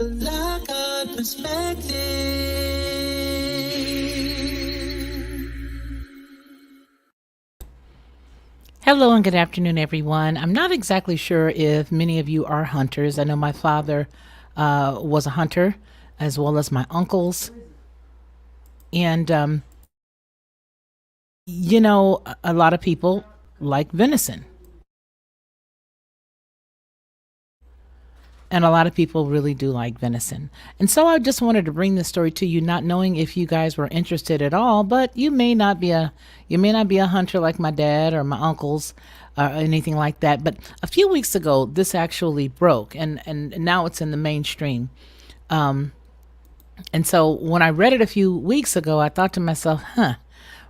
Black Eye Perspective. Hello and good afternoon, everyone. I'm not exactly sure if many of you are hunters. I know my father was a hunter, as well as my uncles. And, a lot of people like venison. And a lot of people really do like venison. And so I just wanted to bring this story to you, not knowing if you guys were interested at all, but you may not be a hunter like my dad or my uncles or anything like that. But a few weeks ago this actually broke, and now it's in the mainstream. And so when I read it a few weeks ago, I thought to myself,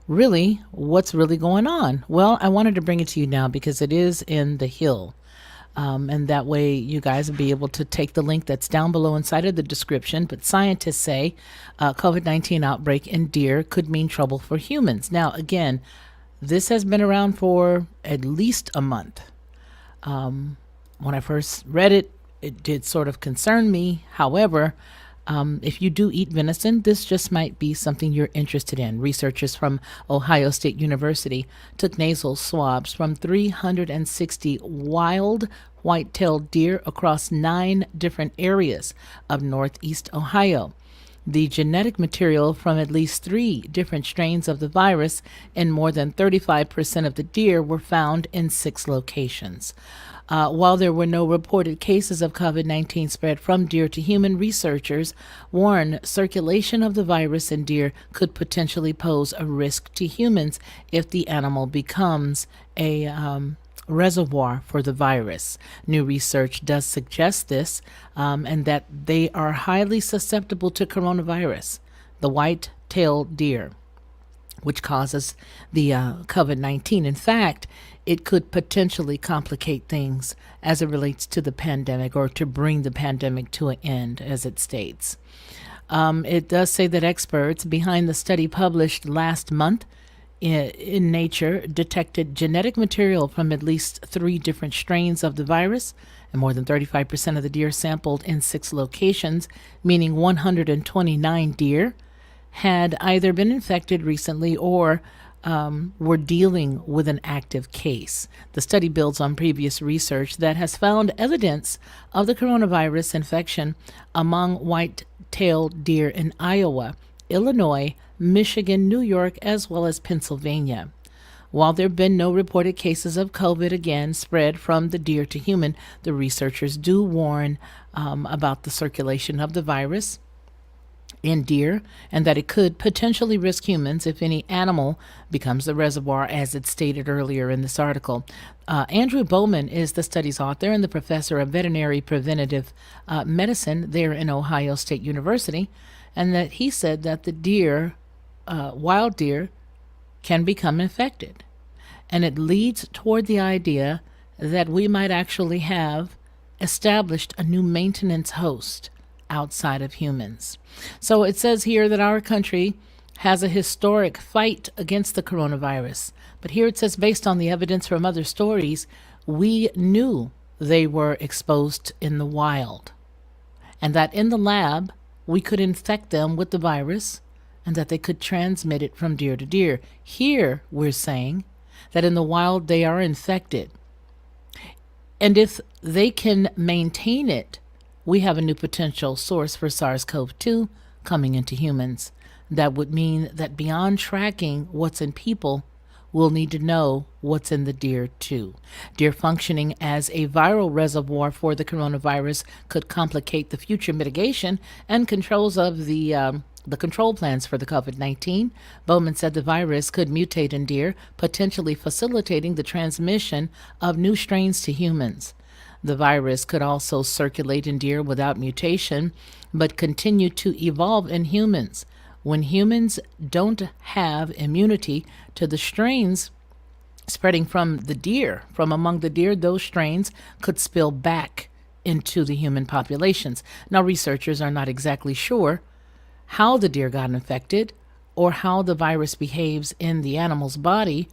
really, what's really going on? Well, I wanted to bring it to you now because it is in the Hill. And that way you guys will be able to take the link that's down below inside of the description. But scientists say COVID-19 outbreak in deer could mean trouble for humans. Now, again, this has been around for at least a month. When I first read it, it did sort of concern me. However, if you do eat venison, this just might be something you're interested in. Researchers from Ohio State University took nasal swabs from 360 wild white-tailed deer across 9 different areas of northeast Ohio. The genetic material from at least 3 different strains of the virus in more than 35% of the deer were found in 6 locations. While there were no reported cases of COVID-19 spread from deer to human, researchers warn circulation of the virus in deer could potentially pose a risk to humans if the animal becomes a reservoir for the virus. New research does suggest this, and that they are highly susceptible to coronavirus, the white-tailed deer, which causes the COVID-19. In fact, it could potentially complicate things as it relates to the pandemic, or to bring the pandemic to an end, as it states. It does say that experts behind the study published last month in Nature detected genetic material from at least 3 different strains of the virus, and more than 35% of the deer sampled in 6 locations, meaning 129 deer, had either been infected recently or were dealing with an active case. The study builds on previous research that has found evidence of the coronavirus infection among white-tailed deer in Iowa, Illinois, Michigan, New York, as well as Pennsylvania. While there have been no reported cases of COVID again spread from the deer to human, the researchers do warn about the circulation of the virus in deer, and that it could potentially risk humans if any animal becomes the reservoir, as it stated earlier in this article. Andrew Bowman is the study's author and the professor of veterinary preventive medicine there in Ohio State University, and that he said that the deer, wild deer, can become infected. And it leads toward the idea that we might actually have established a new maintenance host outside of humans. So it says here that our country has a historic fight against the coronavirus. But here it says, based on the evidence from other stories, we knew they were exposed in the wild, and that in the lab we could infect them with the virus, and that they could transmit it from deer to deer. Here we're saying that in the wild they are infected. And if they can maintain it, we have a new potential source for SARS-CoV-2 coming into humans. That would mean that beyond tracking what's in people, we'll need to know what's in the deer too. Deer functioning as a viral reservoir for the coronavirus could complicate the future mitigation and controls of the control plans for the COVID-19. Bowman said the virus could mutate in deer, potentially facilitating the transmission of new strains to humans. The virus could also circulate in deer without mutation, but continue to evolve in humans. When humans don't have immunity to the strains spreading from the deer, from among the deer, those strains could spill back into the human populations. Now, researchers are not exactly sure how the deer got infected or how the virus behaves in the animal's body,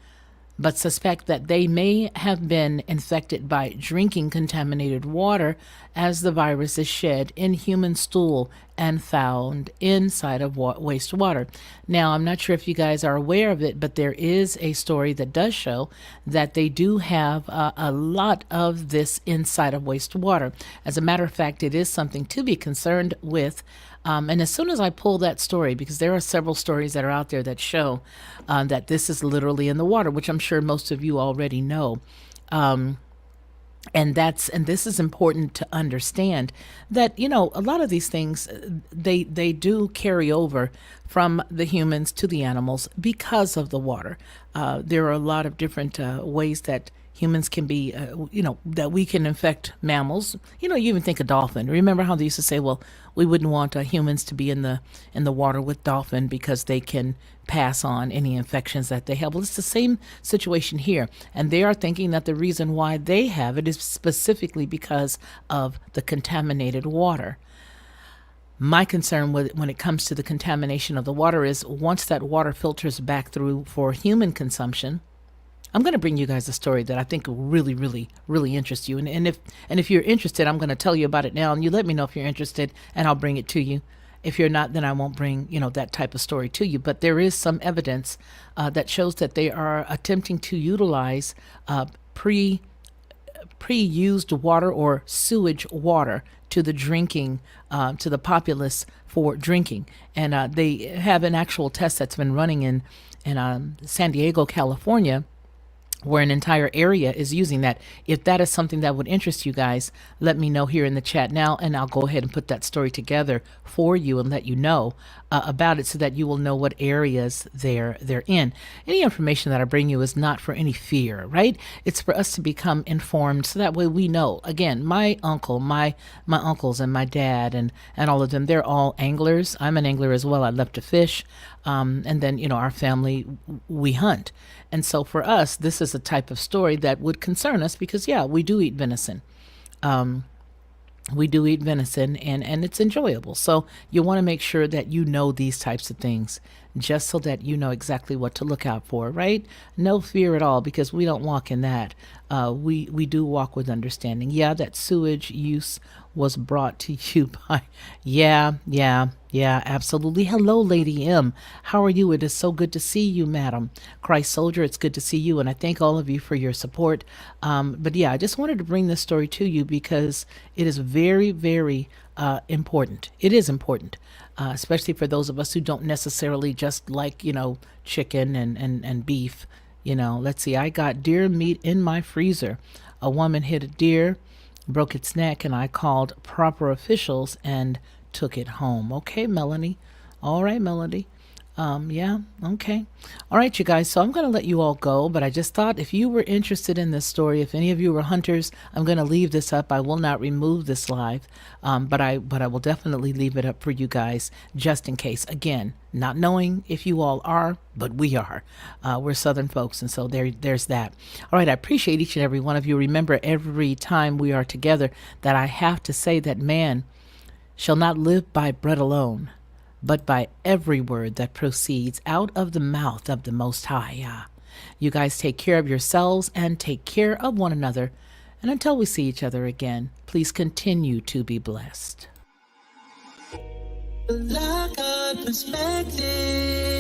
but suspect that they may have been infected by drinking contaminated water, as the virus is shed in human stool and found inside of wastewater. Now, I'm not sure if you guys are aware of it, but there is a story that does show that they do have a lot of this inside of wastewater. As a matter of fact, it is something to be concerned with. And as soon as I pull that story, because there are several stories that are out there that show that this is literally in the water, which I'm sure most of you already know. And this is important to understand that, you know, a lot of these things, they do carry over from the humans to the animals because of the water. There are a lot of different ways that humans can be, that we can infect mammals. You know, you even think a dolphin. Remember how they used to say, well, we wouldn't want humans to be in the water with dolphin because they can pass on any infections that they have. Well, it's the same situation here. And they are thinking that the reason why they have it is specifically because of the contaminated water. My concern when it comes to the contamination of the water is once that water filters back through for human consumption. I'm going to bring you guys a story that I think will really, really, really interest you. And if you're interested, I'm going to tell you about it now, and you let me know if you're interested, and I'll bring it to you. If you're not, then I won't bring, that type of story to you. But there is some evidence that shows that they are attempting to utilize pre-used water or sewage water to the drinking, to the populace for drinking. And they have an actual test that's been running in San Diego, California, where an entire area is using that. If that is something that would interest you guys, let me know here in the chat now, and I'll go ahead and put that story together for you and let you know about it so that you will know what areas they're in. Any information that I bring you is not for any fear, right? It's for us to become informed so that way we know. Again, my uncle, my uncles and my dad and all of them, they're all anglers. I'm an angler as well. I love to fish. And then, our family, we hunt. And so for us, this is a type of story that would concern us because, yeah, we do eat venison. We do eat venison and it's enjoyable. So you want to make sure that you know these types of things just so that you know exactly what to look out for, right? No fear at all because we don't walk in that. We do walk with understanding. Yeah, that sewage use was brought to you by, yeah, absolutely. Hello, Lady M. How are you? It is so good to see you, Madam Christ Soldier. It's good to see you, and I thank all of you for your support. But yeah, I just wanted to bring this story to you because it is very, very important. It is important, especially for those of us who don't necessarily just like, chicken and beef. Let's see, I got deer meat in my freezer. A woman hit a deer, broke its neck, and I called proper officials and took it home. Okay, Melanie. All right, Melody. Yeah, okay. All right, you guys. So I'm going to let you all go, but I just thought if you were interested in this story, if any of you were hunters, I'm going to leave this up. I will not remove this live, but I will definitely leave it up for you guys just in case. Again, not knowing if you all are, but we are. We're Southern folks, and so there's that. All right, I appreciate each and every one of you. Remember, every time we are together, that I have to say that man shall not live by bread alone, but by every word that proceeds out of the mouth of the Most High. You guys take care of yourselves and take care of one another. And until we see each other again, please continue to be blessed. Like a perspective.